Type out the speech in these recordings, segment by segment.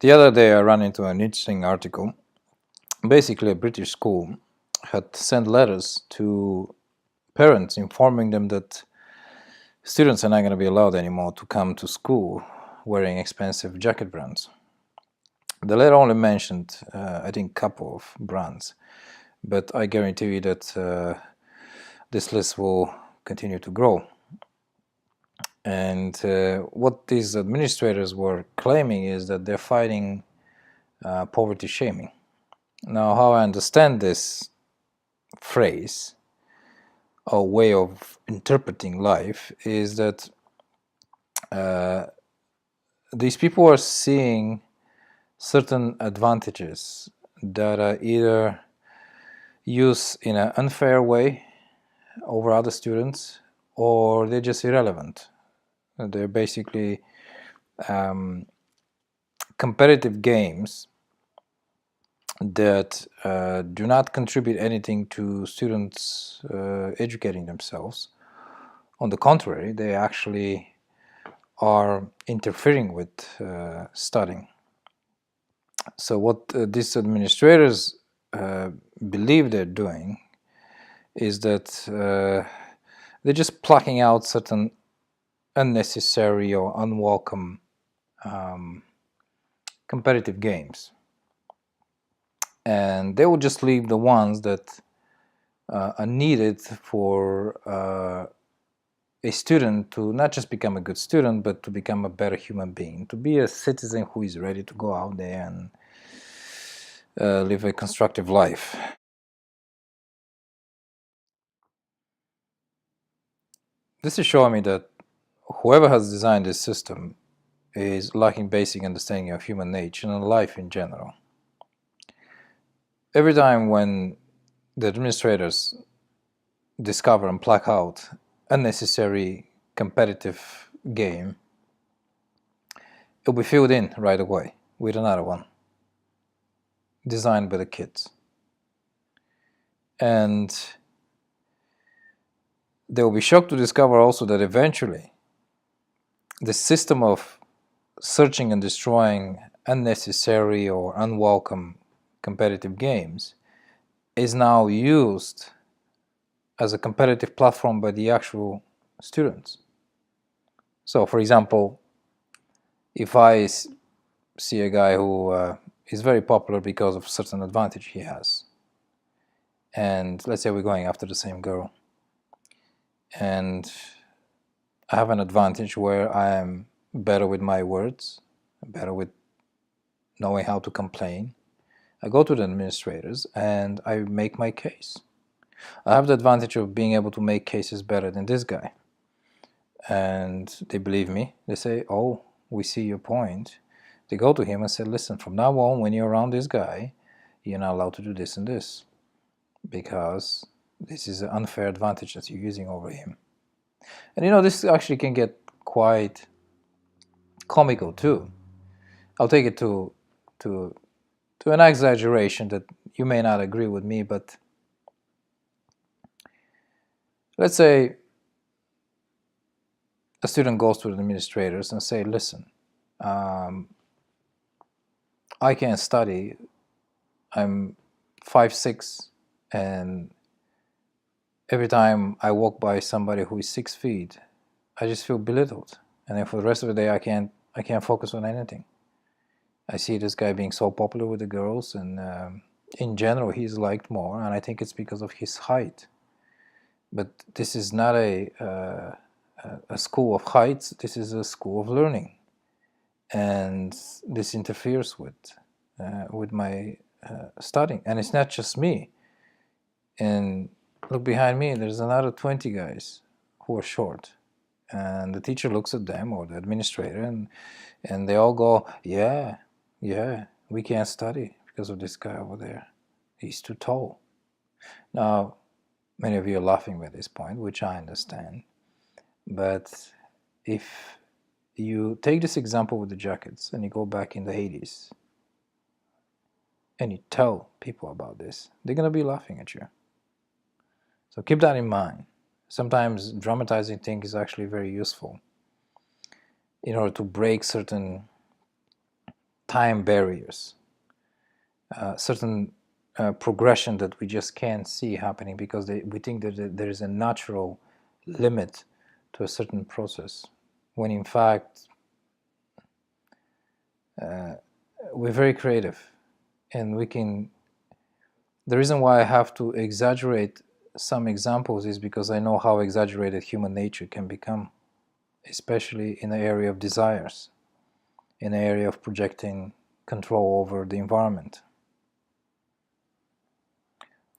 The other day I ran into an interesting article. Basically, a British school had sent letters to parents informing them that students are not going to be allowed anymore to come to school wearing expensive jacket brands. The letter only mentioned, I think, a couple of brands, but I guarantee you that this list will continue to grow. And what these administrators were claiming is that they're fighting poverty shaming. Now, how I understand this phrase or way of interpreting life is that these people are seeing certain advantages that are either used in an unfair way over other students, or they're just irrelevant. They're basically competitive games that do not contribute anything to students educating themselves. On the contrary, they actually are interfering with studying. So what these administrators believe they're doing is that they're just plucking out certain unnecessary or unwelcome competitive games, and they will just leave the ones that are needed for a student to not just become a good student, but to become a better human being, to be a citizen who is ready to go out there and live a constructive life. This is showing me that whoever has designed this system is lacking basic understanding of human nature and life in general. Every time when the administrators discover and pluck out unnecessary competitive game, it'll be filled in right away with another one designed by the kids. And they will be shocked to discover also that eventually the system of searching and destroying unnecessary or unwelcome competitive games is now used as a competitive platform by the actual students. So, for example, if I see a guy who is very popular because of certain advantage he has, and let's say we're going after the same girl, and I have an advantage where I am better with my words, better with knowing how to complain, I go to the administrators and I make my case. I have the advantage of being able to make cases better than this guy. And they believe me. They say, oh, we see your point. They go to him and say, listen, from now on, when you're around this guy, you're not allowed to do this and this, because this is an unfair advantage that you're using over him. And you know, this actually can get quite comical too. I'll take it to an exaggeration that you may not agree with me, but let's say a student goes to the administrators and say, listen, I can't study, I'm 5'6", and every time I walk by somebody who is 6 feet, I just feel belittled, and then for the rest of the day I can't focus on anything. I see this guy being so popular with the girls, and in general he's liked more, and I think it's because of his height. But this is not a school of heights, this is a school of learning, and this interferes with my studying. And it's not just me. And look behind me, there's another 20 guys who are short, and the teacher looks at them, or the administrator, and they all go, yeah, we can't study because of this guy over there, he's too tall. Now, many of you are laughing at this point, which I understand, but if you take this example with the jackets and you go back in the 80s and you tell people about this, they're going to be laughing at you. So keep that in mind. Sometimes dramatizing things is actually very useful in order to break certain time barriers, certain progression that we just can't see happening because we think that there is a natural limit to a certain process, when in fact we're very creative, and we can. The reason why I have to exaggerate some examples is because I know how exaggerated human nature can become, especially in the area of desires, in the area of projecting control over the environment.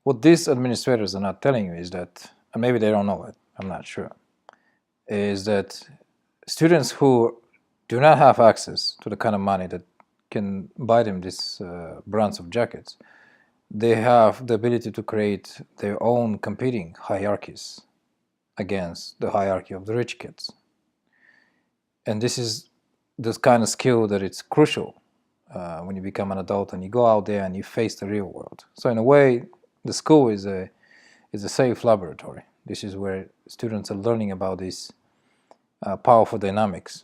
What these administrators are not telling you is that, and maybe they don't know it, I'm not sure, is that students who do not have access to the kind of money that can buy them these brands of jackets, they have the ability to create their own competing hierarchies against the hierarchy of the rich kids. And this is this kind of skill that it's crucial when you become an adult and you go out there and you face the real world. So in a way, the school is a safe laboratory. This is where students are learning about these powerful dynamics.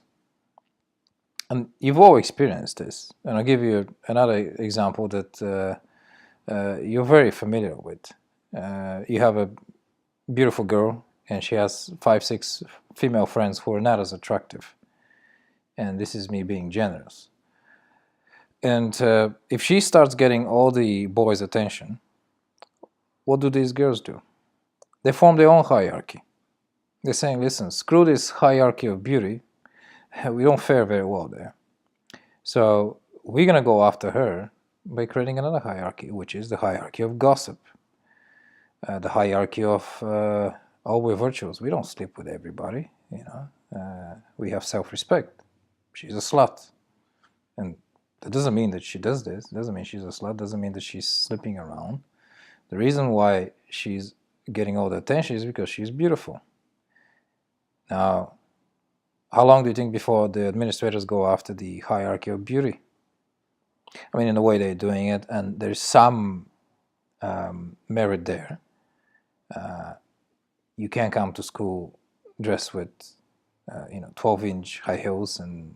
And you've all experienced this. And I'll give you another example that you're very familiar with. You have a beautiful girl, and she has 5, 6 female friends who are not as attractive. And this is me being generous. And if she starts getting all the boys' attention, what do these girls do? They form their own hierarchy. They're saying, listen, screw this hierarchy of beauty. We don't fare very well there. So we're going to go after her by creating another hierarchy, which is the hierarchy of gossip. The hierarchy of, we're virtuous. We don't sleep with everybody, you know. We have self-respect. She's a slut. And that doesn't mean that she does this. It doesn't mean she's a slut. It doesn't mean that she's sleeping around. The reason why she's getting all the attention is because she's beautiful. Now, how long do you think before the administrators go after the hierarchy of beauty? I mean, in the way they're doing it, and there's some merit there. You can't come to school dressed with, 12-inch high heels and,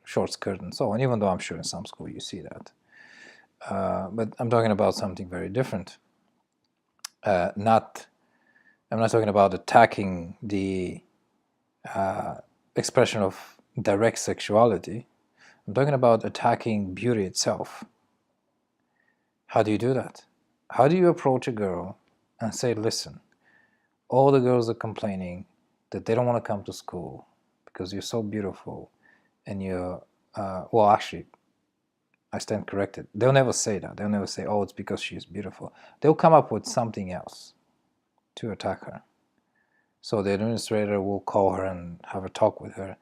short skirt and so on, even though I'm sure in some school you see that. But I'm talking about something very different. I'm not talking about attacking the expression of direct sexuality. I'm talking about attacking beauty itself. How do you do that? How do you approach a girl and say, listen, all the girls are complaining that they don't want to come to school because you're so beautiful and you're, well, actually, I stand corrected. They'll never say that. They'll never say, oh, it's because she's beautiful. They'll come up with something else to attack her. So the administrator will call her and have a talk with her.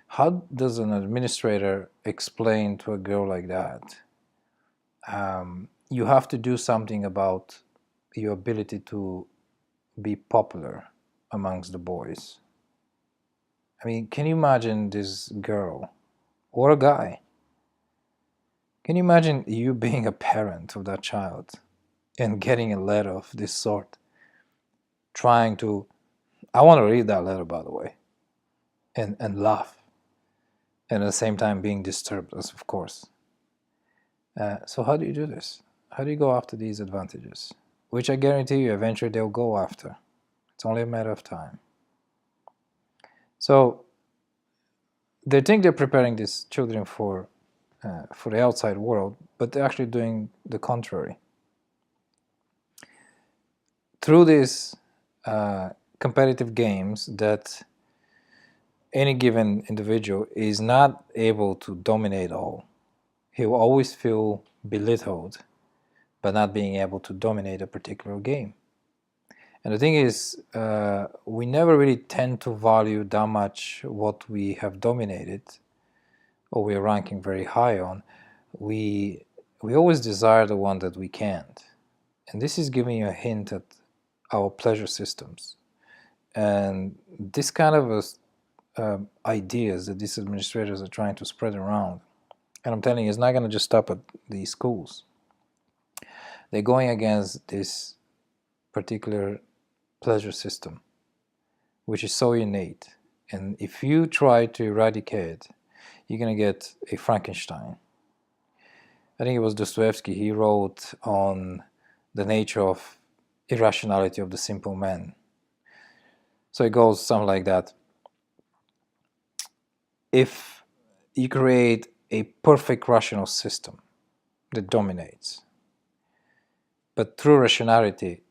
How does an administrator explain to a girl like that, you have to do something about your ability to be popular amongst the boys? I mean, can you imagine this girl or a guy? Can you imagine you being a parent of that child and getting a letter of this sort? Trying to, I want to read that letter, by the way, and laugh. And at the same time being disturbed, of course. So how do you do this? How do you go after these advantages? Which I guarantee you eventually they'll go after. It's only a matter of time. So they think they're preparing these children for the outside world, but they're actually doing the contrary. Through these competitive games that any given individual is not able to dominate all. He will always feel belittled by not being able to dominate a particular game. And the thing is, we never really tend to value that much what we have dominated or we're ranking very high on. We always desire the one that we can't. And this is giving you a hint at our pleasure systems. And this kind of ideas that these administrators are trying to spread around, and I'm telling you, it's not going to just stop at these schools. They're going against this particular pleasure system, which is so innate. And if you try to eradicate it, you're going to get a Frankenstein. I think it was Dostoevsky, he wrote on the nature of irrationality of the simple man. So it goes something like that. If you create a perfect rational system that dominates, but through rationality,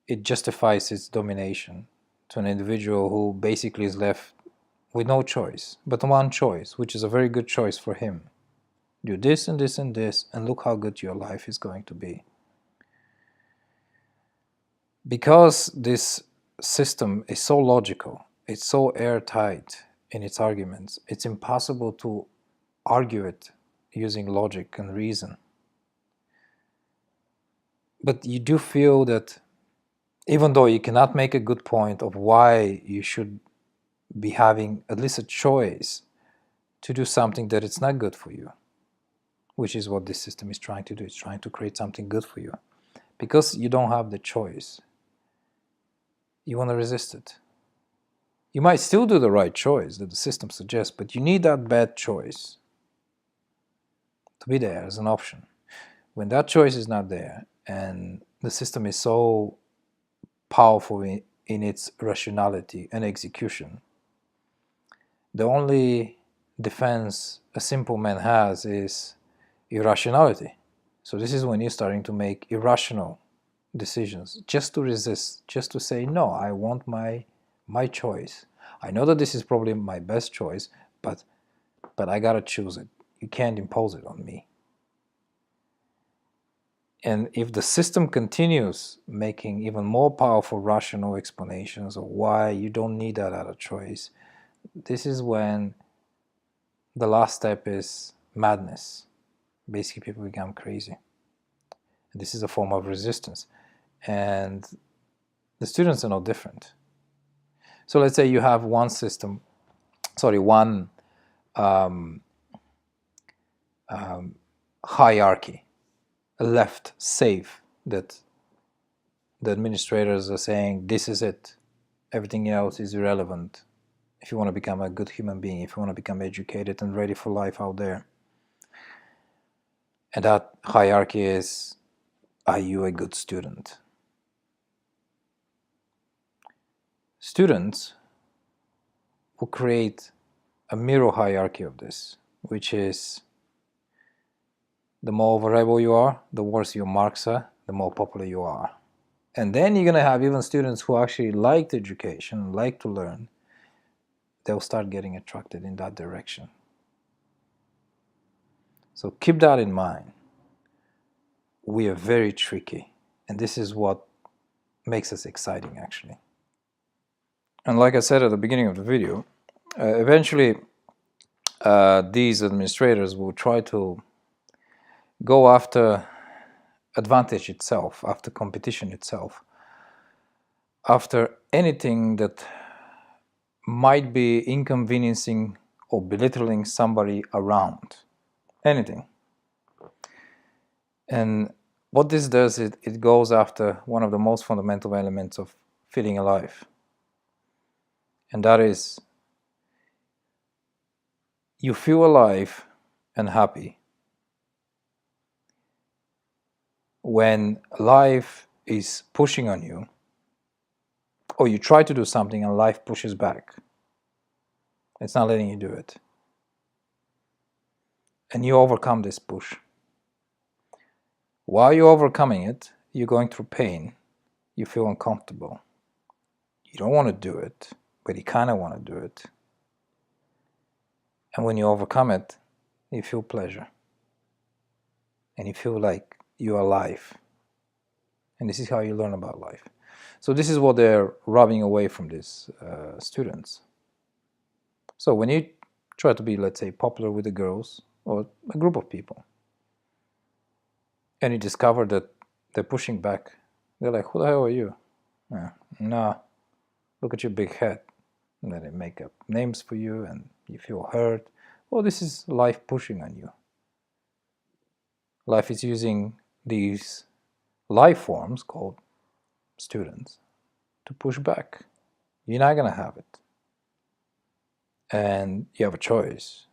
it justifies its domination to an individual who basically is left with no choice, but one choice, which is a very good choice for him. Do this and this and this, and look how good your life is going to be. Because this system is so logical, it's so airtight in its arguments, it's impossible to argue it using logic and reason. But you do feel that even though you cannot make a good point of why you should be having at least a choice to do something that it's not good for you, which is what this system is trying to do. It's trying to create something good for you. Because you don't have the choice, you want to resist it. You might still do the right choice that the system suggests, but you need that bad choice to be there as an option. When that choice is not there, and the system is so powerful in its rationality and execution, the only defense a simple man has is irrationality. So this is when you're starting to make irrational decisions, just to resist, just to say, no, I want my choice. I know that this is probably my best choice, but I gotta choose it. You can't impose it on me. And if the system continues making even more powerful rational explanations of why you don't need that other choice, this is when the last step is madness. Basically, people become crazy. And this is a form of resistance. And the students are no different. So let's say you have one system, one hierarchy, left safe, that the administrators are saying, this is it, everything else is irrelevant if you want to become a good human being, if you want to become educated and ready for life out there. And that hierarchy is, are you a good student? Students will create a mirror hierarchy of this, which is, the more variable you are, the worse your marks are, the more popular you are. And then you're going to have even students who actually like education, like to learn, they'll start getting attracted in that direction. So keep that in mind. We are very tricky, and this is what makes us exciting, actually. And like I said at the beginning of the video, eventually these administrators will try to go after advantage itself, after competition itself, after anything that might be inconveniencing or belittling somebody around. Anything. And what this does, it goes after one of the most fundamental elements of feeling alive. And that is, you feel alive and happy when life is pushing on you, or you try to do something and life pushes back. It's not letting you do it. And you overcome this push. While you're overcoming it, you're going through pain. You feel uncomfortable. You don't want to do it, but you kind of want to do it. And when you overcome it, you feel pleasure. And you feel like you're alive. And this is how you learn about life. So this is what they're rubbing away from these students. So when you try to be, let's say, popular with the girls, or a group of people, and you discover that they're pushing back, they're like, who the hell are you? Nah, look at your big head. And then they make up names for you, and you feel hurt. Well, this is life pushing on you. Life is using these life forms called students to push back. You're not going to have it. And you have a choice.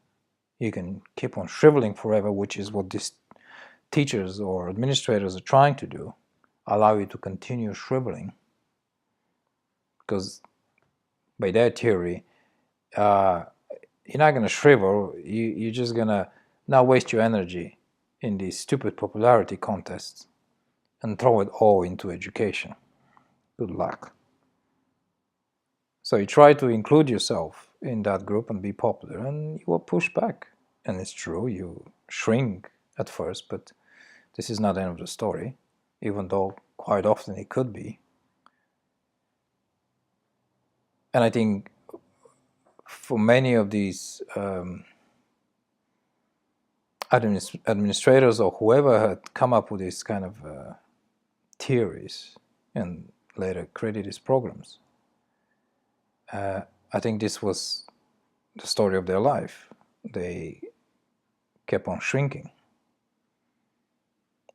You can keep on shriveling forever, which is what this teachers or administrators are trying to do, allow you to continue shriveling, because by their theory, you're not going to shrivel, you're just going to not waste your energy in these stupid popularity contests and throw it all into education. Good luck. So you try to include yourself in that group and be popular, and you will push back. And it's true, you shrink at first, but this is not the end of the story, even though quite often it could be. And I think for many of these administrators or whoever had come up with these kind of theories and later created these programs, I think this was the story of their life. They kept on shrinking,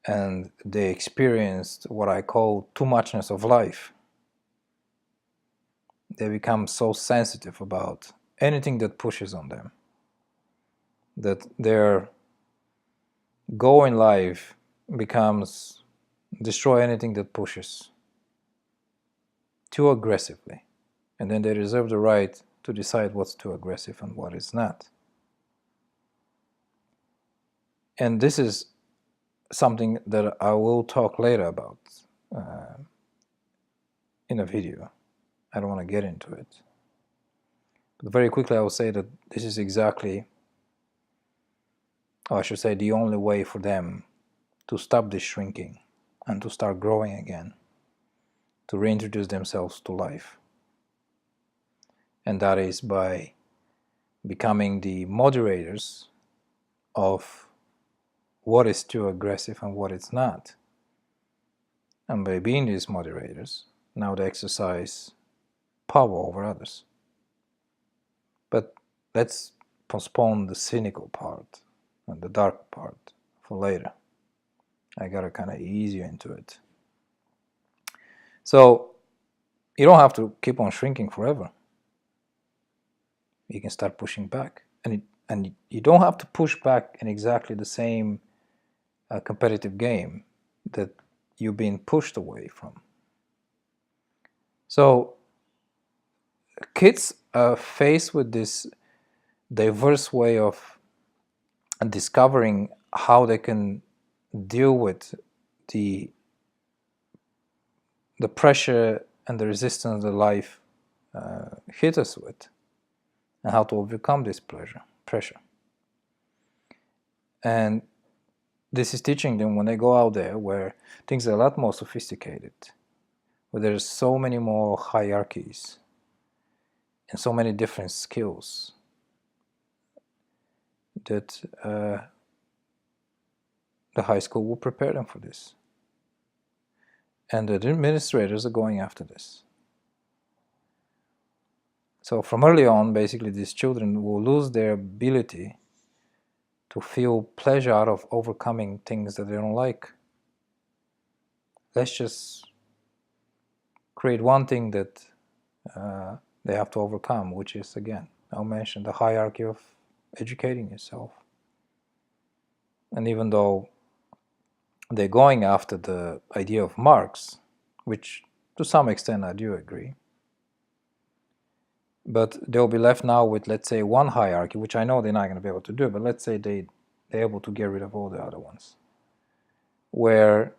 and they experienced what I call too muchness of life. They become so sensitive about anything that pushes on them that their goal in life becomes destroy anything that pushes too aggressively, and then they reserve the right to decide what's too aggressive and what is not. And this is something that I will talk later about in a video. I don't want to get into it, but very quickly I will say that this is exactly, or I should say, the only way for them to stop this shrinking and to start growing again, to reintroduce themselves to life. And that is by becoming the moderators of what is too aggressive and what is not. And by being these moderators, now they exercise power over others. But let's postpone the cynical part and the dark part for later. I gotta kind of ease you into it. So you don't have to keep on shrinking forever. You can start pushing back, and you don't have to push back in exactly the same competitive game that you've been pushed away from. So kids are faced with this diverse way of discovering how they can deal with the pressure and the resistance that life hit us with, and how to overcome this pressure. And this is teaching them when they go out there where things are a lot more sophisticated, where there's so many more hierarchies and so many different skills, that the high school will prepare them for this. And the administrators are going after this. So from early on, basically, these children will lose their ability to feel pleasure out of overcoming things that they don't like. Let's just create one thing that they have to overcome, which is, again, I'll mention the hierarchy of educating yourself. And even though they're going after the idea of marks, which to some extent I do agree, but they'll be left now with, let's say, one hierarchy, which I know they're not going to be able to do, but let's say they're able to get rid of all the other ones, where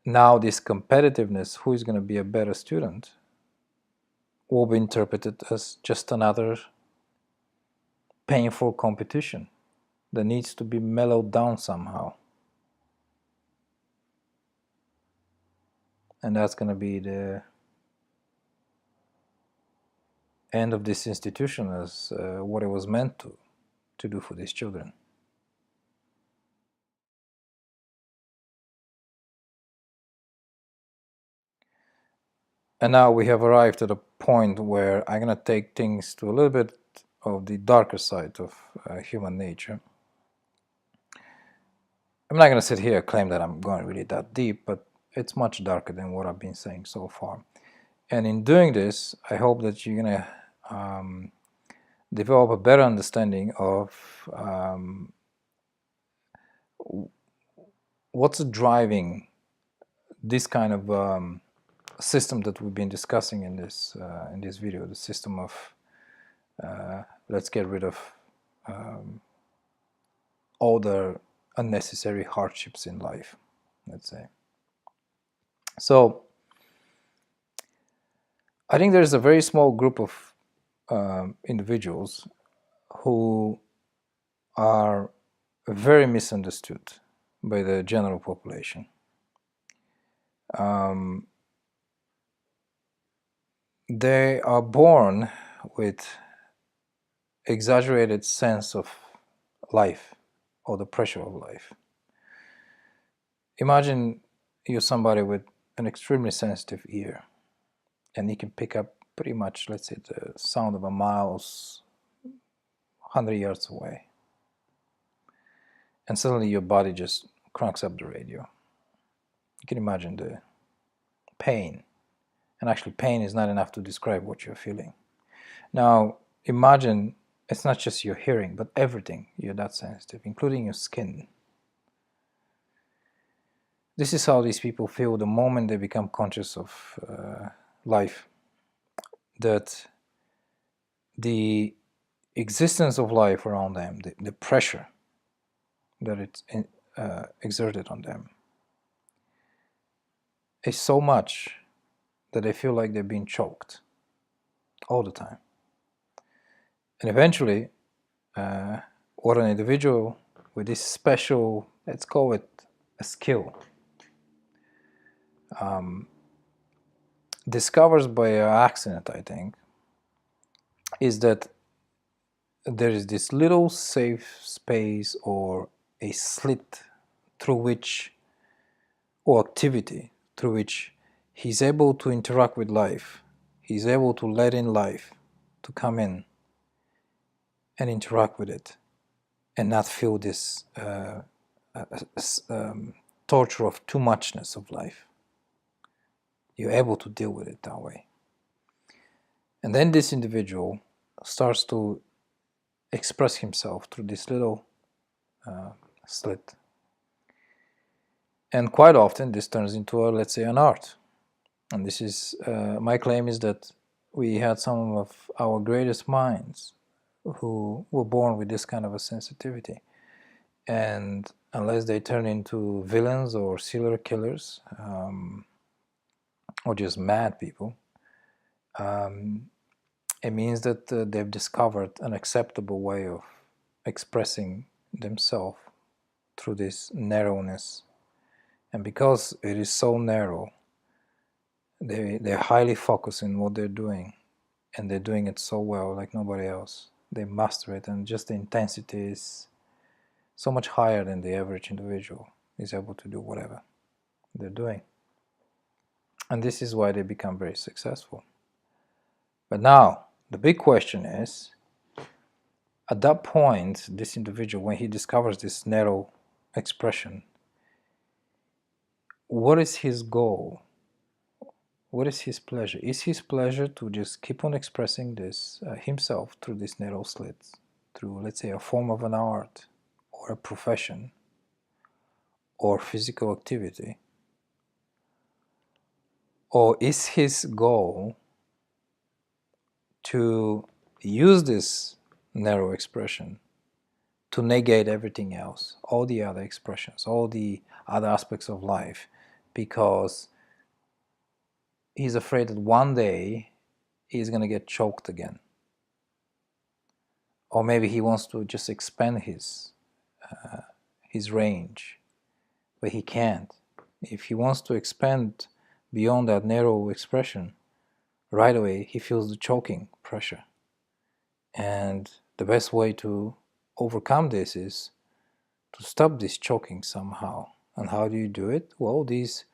now this competitiveness, who is going to be a better student, will be interpreted as just another painful competition that needs to be mellowed down somehow. And that's going to be the end of this institution as what it was meant to do for these children. And now we have arrived at a point where I'm going to take things to a little bit of the darker side of human nature. I'm not going to sit here and claim that I'm going really that deep, but it's much darker than what I've been saying so far. And in doing this, I hope that you're going to develop a better understanding of what's driving this kind of system that we've been discussing in this video, the system of let's get rid of all the unnecessary hardships in life, let's say. So I think there's a very small group of individuals who are very misunderstood by the general population. They are born with exaggerated sense of life or the pressure of life. Imagine you're somebody with an extremely sensitive ear, and you can pick up pretty much, let's say, the sound of a miles, 100 yards away. And suddenly your body just cranks up the radio. You can imagine the pain. And actually, pain is not enough to describe what you're feeling. Now, imagine it's not just your hearing, but everything you're that sensitive, including your skin. This is how these people feel the moment they become conscious of life. That the existence of life around them, the pressure that it's exerted on them, is so much that they feel like they're being choked all the time. And eventually, what an individual with this special, let's call it a skill, discovers by accident, I think, is that there is this little safe space or a slit through which, or activity through which he's able to interact with life. He's able to let in life to come in and interact with it and not feel this torture of too muchness of life. You're able to deal with it that way. And then this individual starts to express himself through this little slit. And quite often this turns into, let's say, an art. And this is, my claim is that we had some of our greatest minds who were born with this kind of a sensitivity. And unless they turn into villains or serial killers, or just mad people, it means that they've discovered an acceptable way of expressing themselves through this narrowness. And because it is so narrow, they're highly focused in what they're doing, and they're doing it so well, like nobody else. They master it, and just the intensity is so much higher than the average individual is able to do whatever they're doing. And this is why they become very successful. But now, the big question is, at that point, this individual, when he discovers this narrow expression, what is his goal? What is his pleasure? Is his pleasure to just keep on expressing this himself through these narrow slits, through, let's say, a form of an art, or a profession, or physical activity? Or is his goal to use this narrow expression to negate everything else, all the other expressions, all the other aspects of life, because he's afraid that one day he's going to get choked again? Or maybe he wants to just expand his range, but he can't. If he wants to expand beyond that narrow expression, right away he feels the choking pressure. And the best way to overcome this is to stop this choking somehow. And how do you do it? Well, this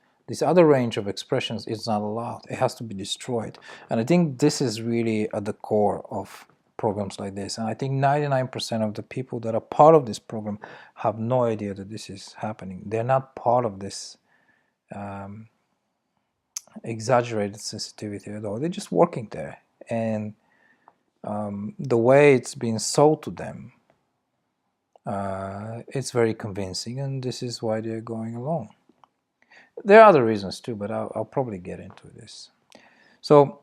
other range of expressions is not allowed. It has to be destroyed. And I think this is really at the core of programs like this. And I think 99% of the people that are part of this program have no idea that this is happening. They're not part of this exaggerated sensitivity at all. They're just working there. And the way it's been sold to them It's very convincing, and this is why they're going along. There are other reasons too, but I'll probably get into this. So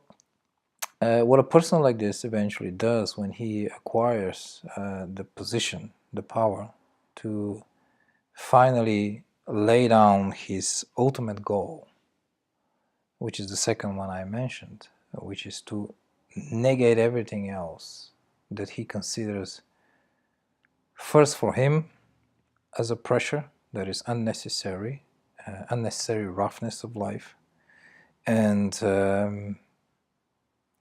what a person like this eventually does when he acquires the position, the power, to finally lay down his ultimate goal, which is the second one I mentioned, which is to negate everything else that he considers first for him as a pressure that is unnecessary, unnecessary roughness of life, and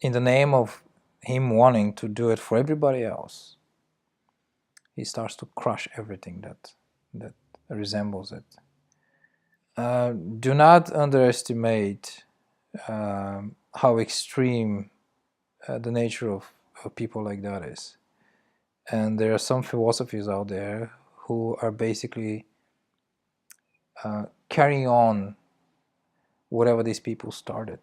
in the name of him wanting to do it for everybody else, he starts to crush everything that resembles it. Do not underestimate how extreme the nature of people like that is. And there are some philosophies out there who are basically carrying on whatever these people started,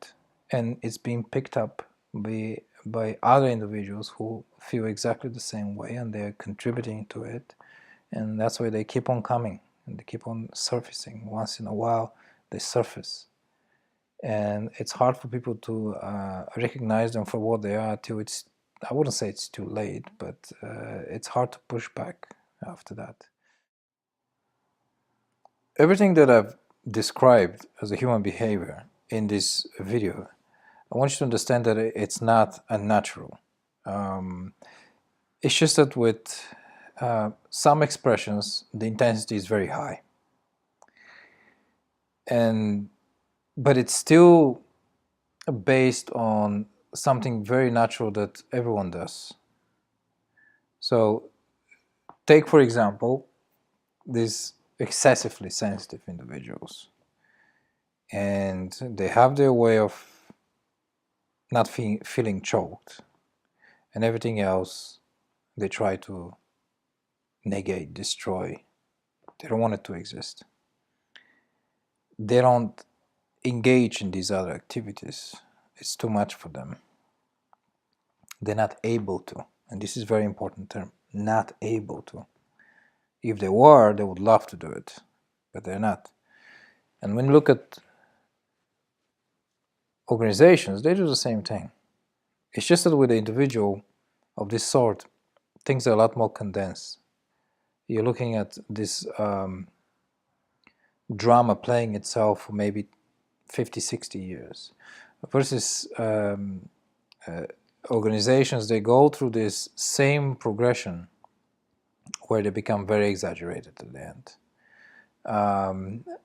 and it's being picked up by other individuals who feel exactly the same way, and they're contributing to it, and that's why they keep on coming and they keep on surfacing. Once in a while they surface, and it's hard for people to recognize them for what they are till it's, I wouldn't say it's too late, but it's hard to push back after that. Everything that I've described as a human behavior in this video, I want you to understand that it's not unnatural. It's just that with some expressions, the intensity is very high. But it's still based on something very natural that everyone does. So take, for example, these excessively sensitive individuals. And they have their way of not feeling choked, and everything else they try to negate, destroy. They don't want it to exist. They don't engage in these other activities. It's too much for them. They're not able to, and this is a very important term, not able to. If they were, they would love to do it, but they're not. And when you look at organizations, they do the same thing. It's just that with an individual of this sort, things are a lot more condensed. You're looking at this drama playing itself for maybe 50, 60 years. Versus organizations, they go through this same progression where they become very exaggerated at the end.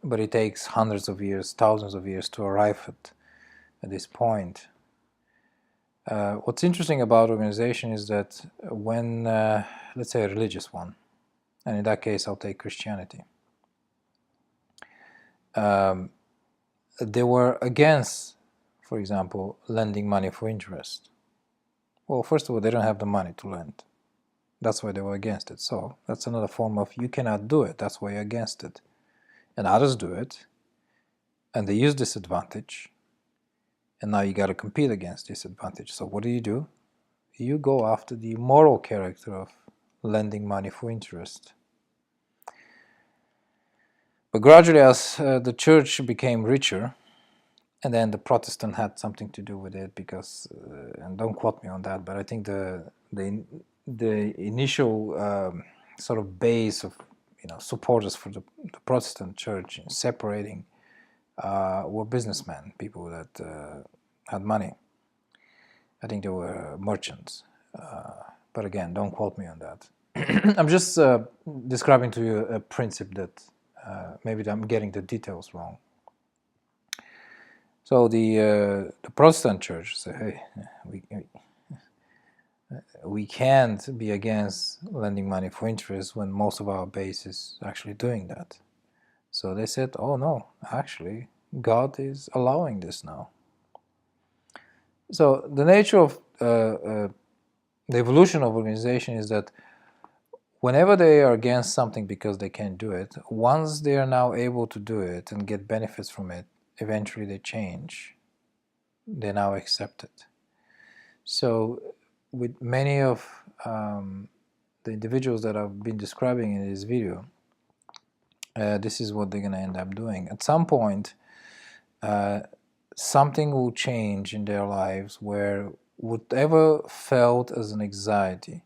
But it takes hundreds of years, thousands of years to arrive at this point. What's interesting about organization is that when, let's say a religious one, and in that case I'll take Christianity, they were against, for example, lending money for interest. Well, first of all, they don't have the money to lend. That's why they were against it. So that's another form of you cannot do it. That's why you're against it. And others do it, and they use this advantage, and now you got to compete against this advantage. So what do? You go after the moral character of lending money for interest. But gradually, as the church became richer, and then the Protestant had something to do with it, because, and don't quote me on that, but I think the initial sort of base of supporters for the Protestant church in separating were businessmen, people that had money. I think they were merchants, but again, don't quote me on that. I'm just describing to you a principle that maybe I'm getting the details wrong. So the Protestant church say, hey, we can't be against lending money for interest when most of our base is actually doing that. So they said, oh no, actually, God is allowing this now. So the nature of the evolution of organization is that whenever they are against something because they can't do it, once they are now able to do it and get benefits from it, eventually they change. They now accept it. So with many of the individuals that I've been describing in this video, this is what they're going to end up doing. At some point, something will change in their lives where whatever felt as an anxiety,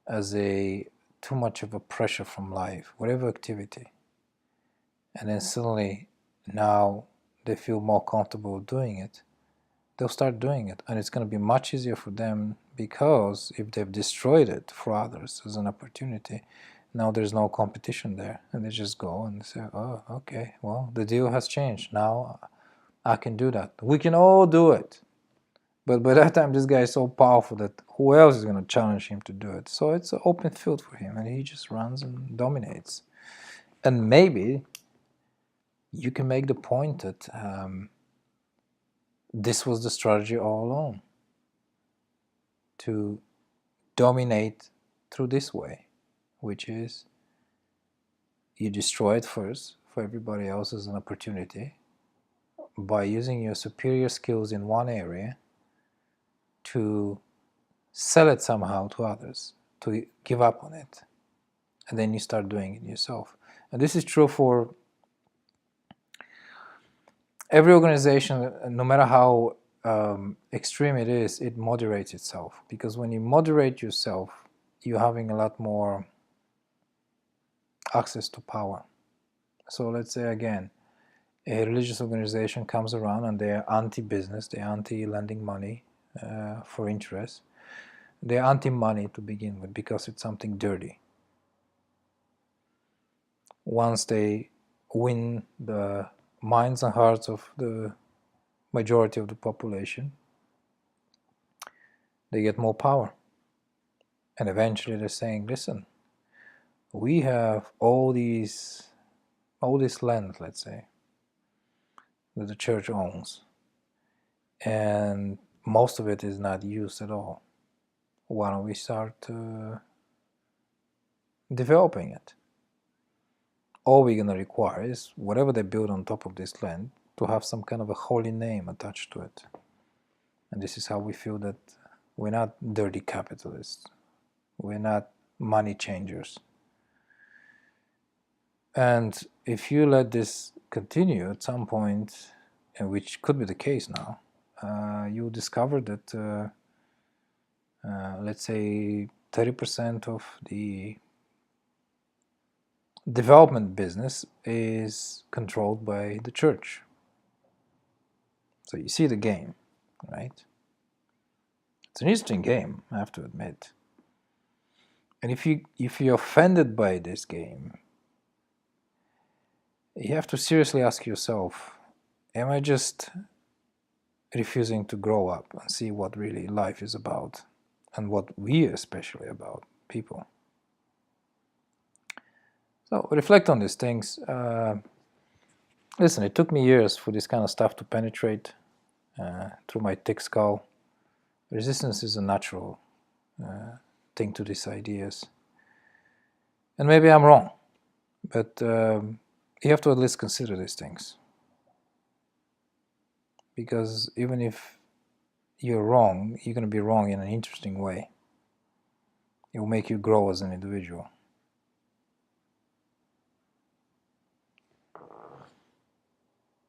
as a too much of a pressure from life, whatever activity, and then suddenly now they feel more comfortable doing it, they'll start doing it, and it's going to be much easier for them, because if they've destroyed it for others as an opportunity, now there's no competition there, and they just go and say, oh, okay, well, the deal has changed, now I can do that. We can all do it. But by that time, this guy is so powerful that who else is going to challenge him to do it? So it's an open field for him, and he just runs and dominates. And maybe you can make the point that this was the strategy all along, to dominate through this way, which is you destroy it first for everybody else as an opportunity by using your superior skills in one area to sell it somehow to others, to give up on it, and then you start doing it yourself. And this is true for every organization. No matter how extreme it is, it moderates itself, because when you moderate yourself, you're having a lot more access to power. So let's say again, a religious organization comes around and they're anti-business, they're anti-lending money for interest. They're anti-money to begin with because it's something dirty. Once they win the minds and hearts of the majority of the population, they get more power. And eventually they're saying, listen, we have all this land, let's say, that the church owns, and most of it is not used at all. Why don't we start developing it? All we're going to require is whatever they build on top of this land to have some kind of a holy name attached to it. And this is how we feel that we're not dirty capitalists. We're not money changers. And if you let this continue at some point, and which could be the case now, you'll discover that, let's say, 30% of the development business is controlled by the church. So you see the game, right? It's an interesting game, I have to admit. And if you're offended by this game, you have to seriously ask yourself, am I just refusing to grow up and see what really life is about, and what we are especially about, people? So reflect on these things. Listen, it took me years for this kind of stuff to penetrate through my thick skull. Resistance is a natural thing to these ideas. And maybe I'm wrong, but you have to at least consider these things. Because even if you're wrong, you're going to be wrong in an interesting way. It will make you grow as an individual.